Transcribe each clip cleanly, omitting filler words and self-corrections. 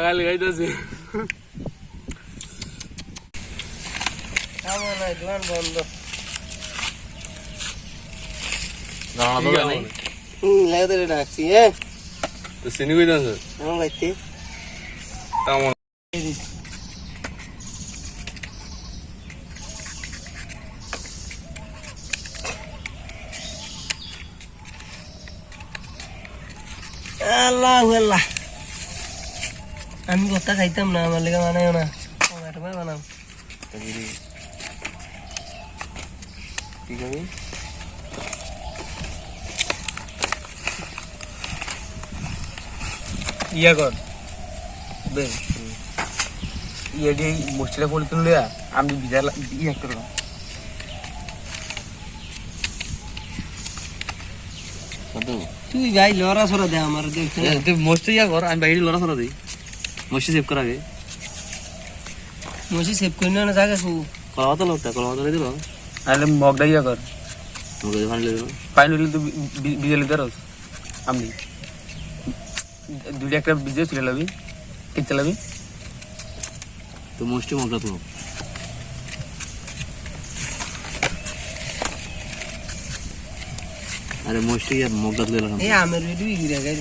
গালি খাইতেছি। দোকান বন্ধ। লাগাতে ডাকছি হ্যাঁ তো চিনি কইতাছ আমার বাইতে তেমন আল্লাহ আল্লাহ আমি কথা খাইতাম না আমার লেগে বানাইও না টমেটো বানাও কি করবি ইয়া কর বে ইয়ে দিয়ে মশলা পলি তুলে আমি বিজাল ইয়া করলাম তুই ভাই লড়া সরা দে আমার দেখতে তুই মস্তি ইয়া কর আমি বাইরে লড়া সরা দিই মস্তি সেভ করা আগে মশি সেভ করে না জায়গা সু কলাওয়া তো লোকটা কলাওয়া তো দিল আরে মগডা ইয়া কর ওকে ফান দিল পাইন হইলে তো বিজালি দরস আমি দুইটা একটা বিজে ছিল লাবি কি চালাবি তো মস্তি মগটা তো আরে মস্তি আর মগটা দিল এই আমের ভিডিও গিরা গাই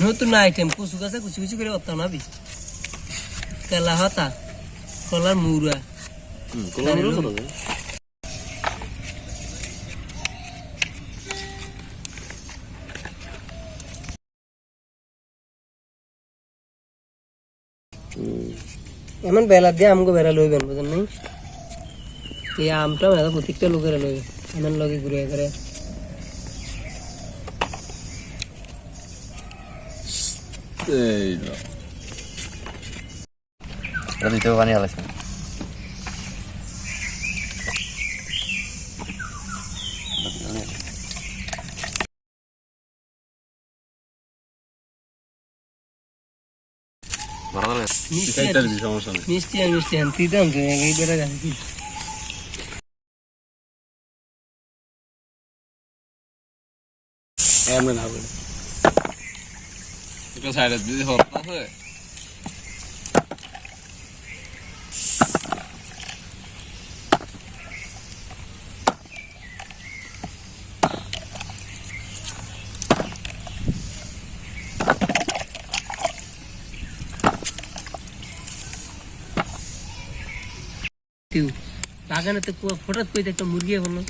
নতুন আইটেম কুচু কাছে কুচি কুচি করে করতাম না বি কেলা হতা কলার মুরা কলা মুরা করা যায় এমন বেলা দিয়ে আমগো বেড়া লইবেন বুঝেন নাই এই আমটা মেলা প্রত্যেকটা লোকের লইবে এমন লগে ঘুরে করে এই না দিতে পানি আলাস না মিষ্টি আনতি দাম তো এই বেড়া গাছি এমন হবে এটা সাইডে দিদি হরত আছে বাগানে তো হঠাৎ করে একটা মুরগি হলো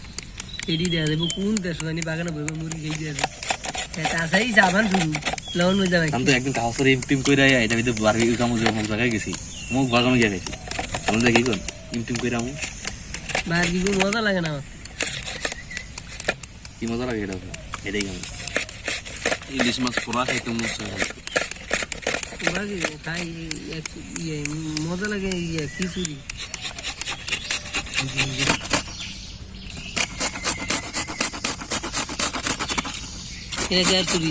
এডি দেওয়া যাবে কোন দেশ জানি বাগানে বইবে মুরগি খেয়ে দেওয়া যাবে তাছাড়াই যাবান শুরু লবণ মধ্যে যাবে আমি তো একদিন কাউসার ইমটিম করে এটা ভিতরে বারবিকিউ কামো যে মুখ জায়গায় গেছি মুখ বাগামে গিয়ে গেছি আমি দেখি কোন ইমটিম করে আমু বারবিকিউ মজা লাগে না কি মজা লাগে এটা এটাই কেমন ইলিশ মাছ পোড়া খাইতে মন চায় খাই মজা লাগে খিচুড়ি চুরি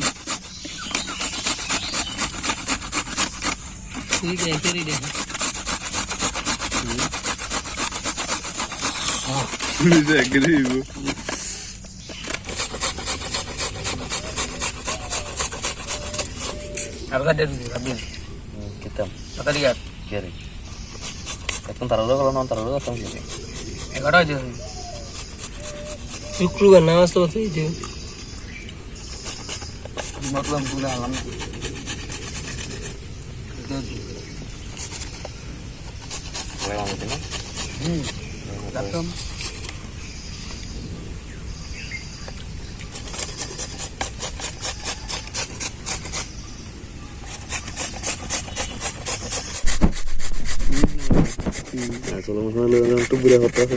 চুরি দেখে দেখে শুক্রবার নামাজ তো मतलब पूरा आलम Solo masalah dengan itu boleh hotel.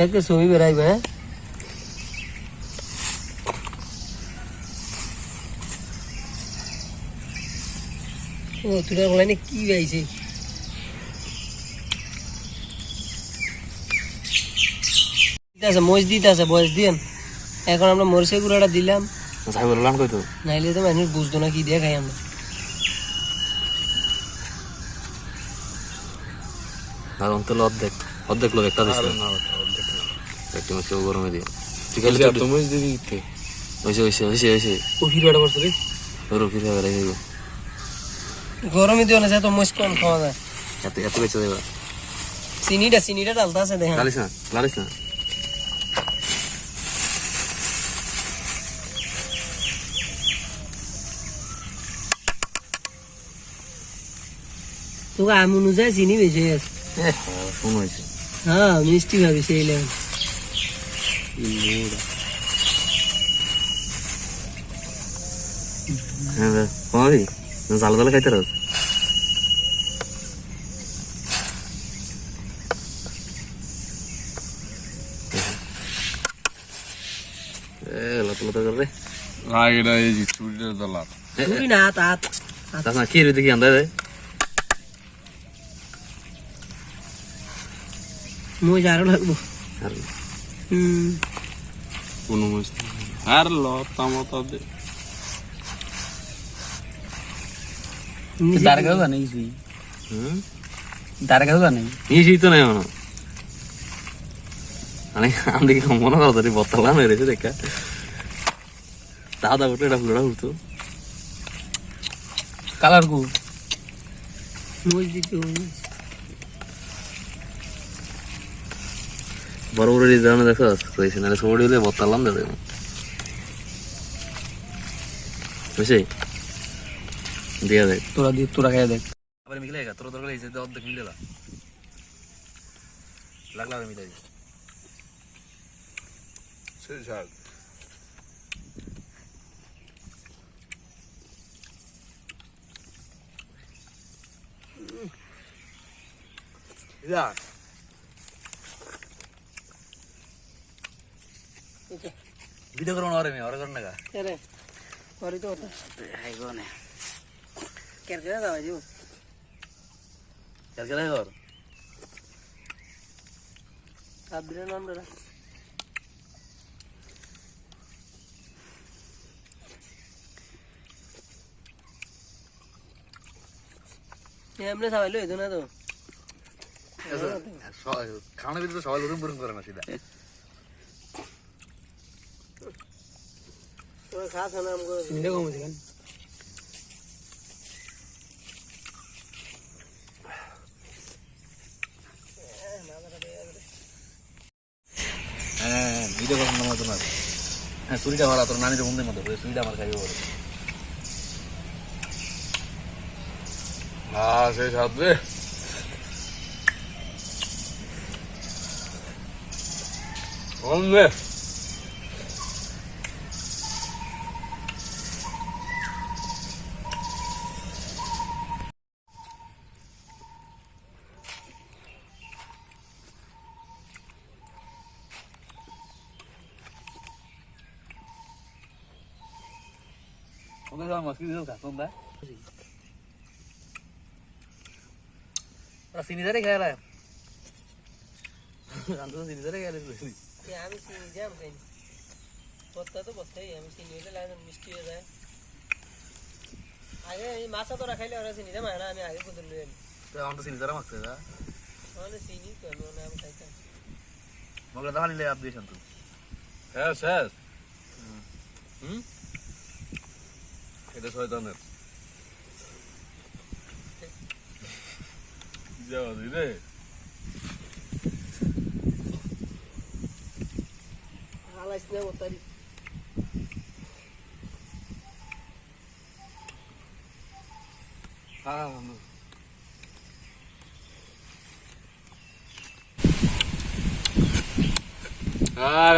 एक सोई बेराई में ओ तुरा बोला ने की आइছে আছে মরিচ দিতে আছে বয়স দিয়েন এখন আমরা মরিচের গুঁড়াটা দিলাম যাই বললাম কই তো নাইলে তো মানুষ বুঝতো না কি দিয়ে খাই আমরা আর অন্তত অর্ধেক লোক একটা দিছে একটু মাছ গরমে দিয়ে ঠিক আছে তুমি দিবি কি হইছে ও ফিরবাটা করছ রে ওরও ফিরে গেল গরমে দিও না যা তো মরিচ কম খাওয়া যায় এত বেঁচে দেবা চিনিটা ডালতা আছে দেখেন লালিস না তোকে আম অনুযায়ী চিনি বেশি আছে শুনো হয়েছে হ্যাঁ মিষ্টি ভাবি সেই লেভেল হ্যাঁ কমাবি জালা জালা খাইতে রাখ লতা করে চুরি না হাত তা কি রে দেখি আন্দাজ মরিচ আরো লাগবো আর লতা মতা দে দারগাও জানি দারগাও জানি এই তো নাই মনে মানে আমি দেখি মনে করো তোর বত্তালাম রেছে দেখা দাদা উঠে এটা ফুলটা উঠতো কালার কো মরিচ দিতে বড় বড় রিজার্ভ দেখো কইছে না সবড়ি হলে বত্তালাম দাদা বুঝছি দিয়া দেখ তোরা খাইয়া দেখ আবার মিলে গেল তোর দরকার হইছে অর্ধেক মিলে লাগলা মিলে ভিডিও করো না ওরে ওরে করো না আরে পরে তো হাই গো না কেন কেন দাও জিও কালকে লাগে কর আবরে নামরা এমনে সবাই লইতো না তো খাওয়ানোর ভিতরে সবাই উড়ুম বুড়ুম করে না সিধা তোরা খাস না আমগো চিন্তা কম আছে কেন হ্যাঁ ভিডিও করুন না তোমার হ্যাঁ চুরিটা ভালো তোর নানির বন্ধুর মতো চুরিটা আমার খাইবে বলে হ্যাঁ সেই সাথে ওকে যাওয়া মাছ কি দিও খাস না ওরা সিনিদারে খেলা আন্দোলন সিনিদারে খেলা আমি চিনি যাম খাই বস্তা তো বস্তাই আমি চিনি হলে লাগে মিষ্টি হয়ে যায় আগে এই মাছা তোরা খাইলে ওরা চিনি যাম না আমি আগে কোথাও লই আনি তো আমার তো সিনিদারে মাছ না মানে চিনি তো আমি খাইতাম মগলা দাঁড়া নিলে আপ দিয়েছেন তো শেষ শেষ এটা শয়তানের যাওয়া দিলে হালাইস না ওতারি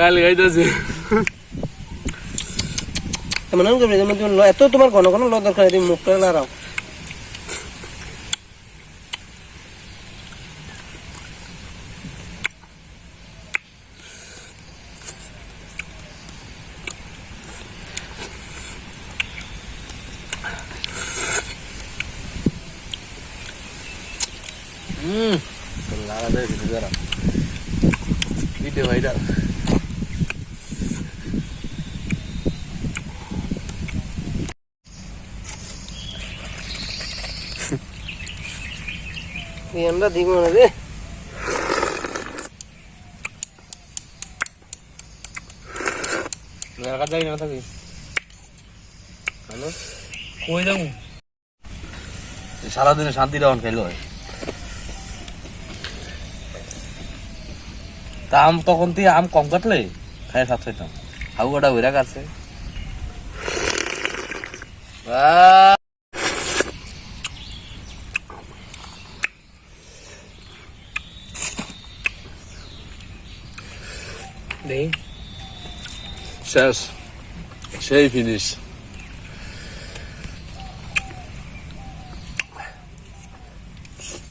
গালি গাইতেছে এমন করবে যেমন তুমি এত তোমার ঘন ঘন ল দরকার তুমি মুখটা লড়াও লাগাতে ভিডিও ভাইরাল আমরা দিব না রে লাগা যাই না থাকি হ্যালো কই যাবো সারাদিনে শান্তি রাউন্ড খেলো হয় তা আম তখন তুই আম কম কাটলে খাই সাত ছয়টা হাউ কাটা বইরা কাটছে দেই শেষ সেই ফিনিশ